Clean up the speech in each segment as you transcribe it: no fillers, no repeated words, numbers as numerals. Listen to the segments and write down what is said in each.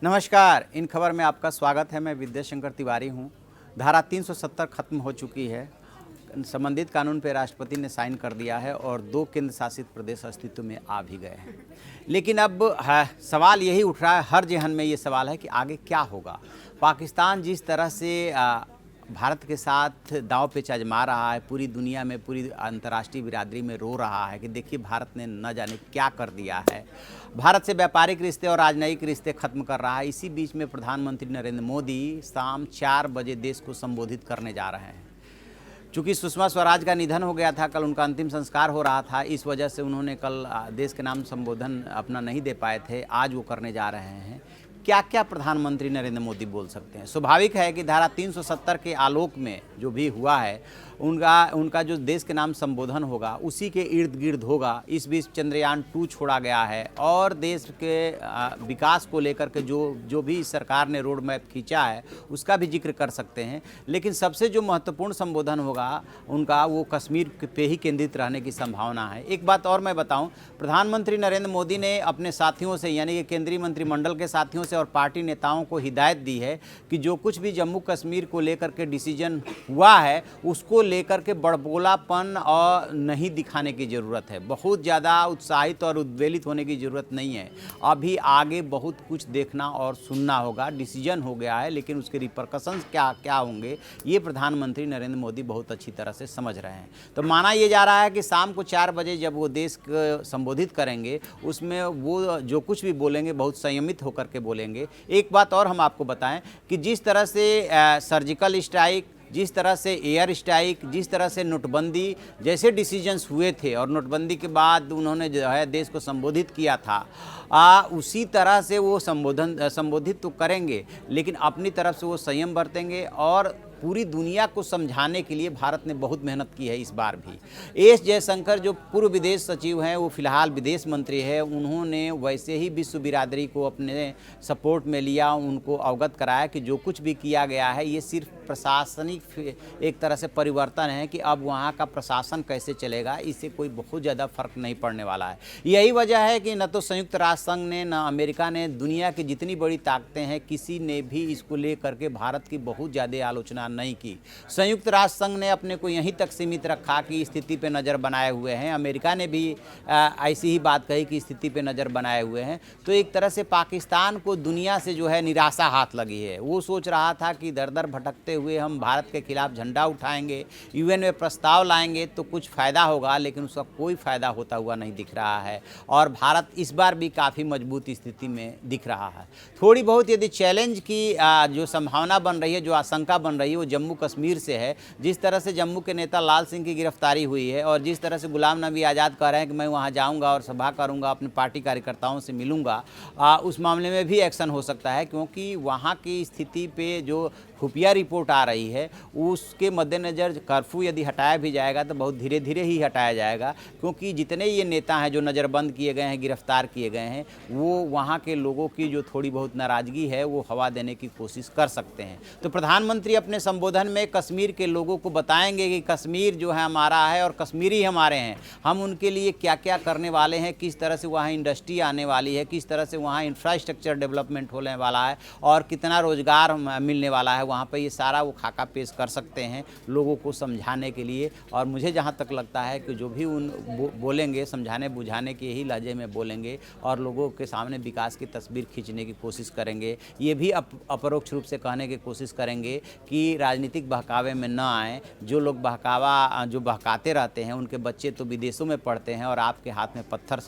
नमस्कार, इन खबर में आपका स्वागत है। मैं विद्याशंकर तिवारी हूं। धारा 370 खत्म हो चुकी है। संबंधित कानून पे राष्ट्रपति ने साइन कर दिया है और 2 केंद्र शासित प्रदेश अस्तित्व में आ भी गए हैं। लेकिन अब सवाल यही उठ रहा है, हर जहन में ये सवाल है कि आगे क्या होगा। पाकिस्तान जिस तरह से भारत के साथ दांव पेच आजमा रहा है, पूरी दुनिया में, पूरी अंतर्राष्ट्रीय बिरादरी में रो रहा है कि देखिए भारत ने न जाने क्या कर दिया है। भारत से व्यापारिक रिश्ते और राजनयिक रिश्ते खत्म कर रहा है। इसी बीच में प्रधानमंत्री नरेंद्र मोदी शाम 4 बजे देश को संबोधित करने जा रहे हैं। चूँकि सुषमा स्वराज का निधन हो गया था, कल उनका अंतिम संस्कार हो रहा था, इस वजह से उन्होंने कल देश के नाम संबोधन अपना नहीं दे पाए थे। आज वो करने जा रहे हैं। क्या क्या प्रधानमंत्री नरेंद्र मोदी बोल सकते हैं? स्वाभाविक है कि धारा 370 के आलोक में जो भी हुआ है, उनका जो देश के नाम संबोधन होगा उसी के इर्द गिर्द होगा। इस बीच चंद्रयान 2 छोड़ा गया है और देश के विकास को लेकर के जो भी सरकार ने रोड मैप खींचा है उसका भी जिक्र कर सकते हैं। लेकिन सबसे जो महत्वपूर्ण संबोधन होगा उनका, वो कश्मीर पे ही केंद्रित रहने की संभावना है। एक बात और मैं बताऊं, प्रधानमंत्री नरेंद्र मोदी ने अपने साथियों से, यानी कि केंद्रीय मंत्रिमंडल के साथियों से और पार्टी नेताओं को हिदायत दी है कि जो कुछ भी जम्मू कश्मीर को लेकर के डिसीजन हुआ है उसको लेकर के बड़बोलापन और नहीं दिखाने की ज़रूरत है। बहुत ज़्यादा उत्साहित और उद्वेलित होने की ज़रूरत नहीं है। अभी आगे बहुत कुछ देखना और सुनना होगा। डिसीजन हो गया है, लेकिन उसके रिपरकशंस क्या क्या होंगे ये प्रधानमंत्री नरेंद्र मोदी बहुत अच्छी तरह से समझ रहे हैं। तो माना ये जा रहा है कि शाम को 4 बजे जब वो देश को संबोधित करेंगे, उसमें वो जो कुछ भी बोलेंगे बहुत संयमित होकर के बोलेंगे। एक बात और हम आपको बताएं कि जिस तरह से सर्जिकल स्ट्राइक, जिस तरह से एयर स्ट्राइक, जिस तरह से नोटबंदी जैसे डिसीजंस हुए थे और नोटबंदी के बाद उन्होंने जो है देश को संबोधित किया था, उसी तरह से वो संबोधित तो करेंगे, लेकिन अपनी तरफ से वो संयम बरतेंगे। और पूरी दुनिया को समझाने के लिए भारत ने बहुत मेहनत की है इस बार भी। एस जयशंकर जो पूर्व विदेश सचिव हैं, वो फिलहाल विदेश मंत्री है, उन्होंने वैसे ही विश्व बिरादरी को अपने सपोर्ट में लिया, उनको अवगत कराया कि जो कुछ भी किया गया है ये सिर्फ प्रशासनिक एक तरह से परिवर्तन है कि अब वहाँ का प्रशासन कैसे चलेगा, इससे कोई बहुत ज़्यादा फर्क नहीं पड़ने वाला है। यही वजह है कि न तो संयुक्त राष्ट्र संघ ने, न अमेरिका ने, दुनिया की जितनी बड़ी ताकतें हैं, किसी ने भी इसको लेकर के भारत की बहुत ज़्यादा आलोचना नहीं की। संयुक्त राष्ट्र संघ ने अपने को यहीं तक सीमित रखा कि स्थिति पे नज़र बनाए हुए हैं। अमेरिका ने भी ऐसी ही बात कही कि स्थिति पे नज़र बनाए हुए हैं। तो एक तरह से पाकिस्तान को दुनिया से जो है निराशा हाथ लगी है। वो सोच रहा था कि दर दर भटकते हुए हम भारत के खिलाफ झंडा उठाएंगे, यूएन में प्रस्ताव लाएंगे तो कुछ फ़ायदा होगा, लेकिन उसका कोई फ़ायदा होता हुआ नहीं दिख रहा है। और भारत इस बार भी काफ़ी मजबूत स्थिति में दिख रहा है। थोड़ी बहुत यदि चैलेंज की जो संभावना बन रही है, जो आशंका बन रही है, वो जम्मू कश्मीर से है। जिस तरह से जम्मू के नेता लाल सिंह की गिरफ्तारी हुई है और जिस तरह से गुलाम नबी आज़ाद कह रहे हैं कि मैं वहाँ जाऊँगा और सभा करूँगा, अपने पार्टी कार्यकर्ताओं से मिलूँगा, उस मामले में भी एक्शन हो सकता है। क्योंकि वहाँ की स्थिति पे जो खुफिया रिपोर्ट आ रही है उसके मद्देनज़र कर्फ्यू यदि हटाया भी जाएगा तो बहुत धीरे धीरे ही हटाया जाएगा। क्योंकि जितने ये नेता हैं जो नज़रबंद किए गए हैं, गिरफ्तार किए गए हैं, वो वहाँ के लोगों की जो थोड़ी बहुत नाराज़गी है वो हवा देने की कोशिश कर सकते हैं। तो प्रधानमंत्री अपने संबोधन में कश्मीर के लोगों को बताएंगे कि कश्मीर जो है हमारा है और कश्मीरी हमारे हैं, हम उनके लिए क्या क्या करने वाले हैं, किस तरह से वहाँ इंडस्ट्री आने वाली है, किस तरह से वहाँ इंफ्रास्ट्रक्चर डेवलपमेंट होने वाला है और कितना रोज़गार मिलने वाला है वहाँ पर। ये सारा वो खाका पेश कर सकते हैं लोगों को समझाने के लिए। और मुझे जहाँ तक लगता है कि जो भी बोलेंगे समझाने बुझाने के ही लहजे में बोलेंगे और लोगों के सामने विकास की तस्वीर खींचने की कोशिश करेंगे। ये भी अपरोक्ष रूप से कहने की कोशिश करेंगे कि राजनीतिक बहकावे में न आएँ। जो लोग जो बहकाते रहते हैं उनके बच्चे तो विदेशों में पढ़ते हैं और आपके हाथ में पत्थर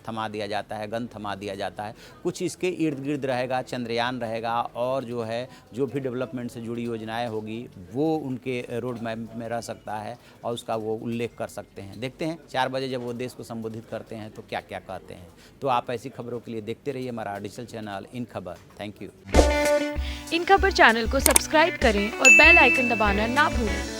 थमा दिया जाता है, गन थमा दिया जाता है। कुछ इसके इर्द गिर्द रहेगा, चंद्रयान रहेगा और जो है जो भी डेवलपमेंट से जुड़ी योजनाएं होगी वो उनके रोड मैप में रह सकता है और उसका वो उल्लेख कर सकते हैं। देखते हैं 4 बजे जब वो देश को संबोधित करते हैं तो क्या क्या कहते हैं। तो आप ऐसी खबरों के लिए देखते रहिए हमारा डिजिटल चैनल इन खबर। Thank you. इन खबर चैनल को सब्सक्राइब करें और बेल आइकन दबाना ना भूलें।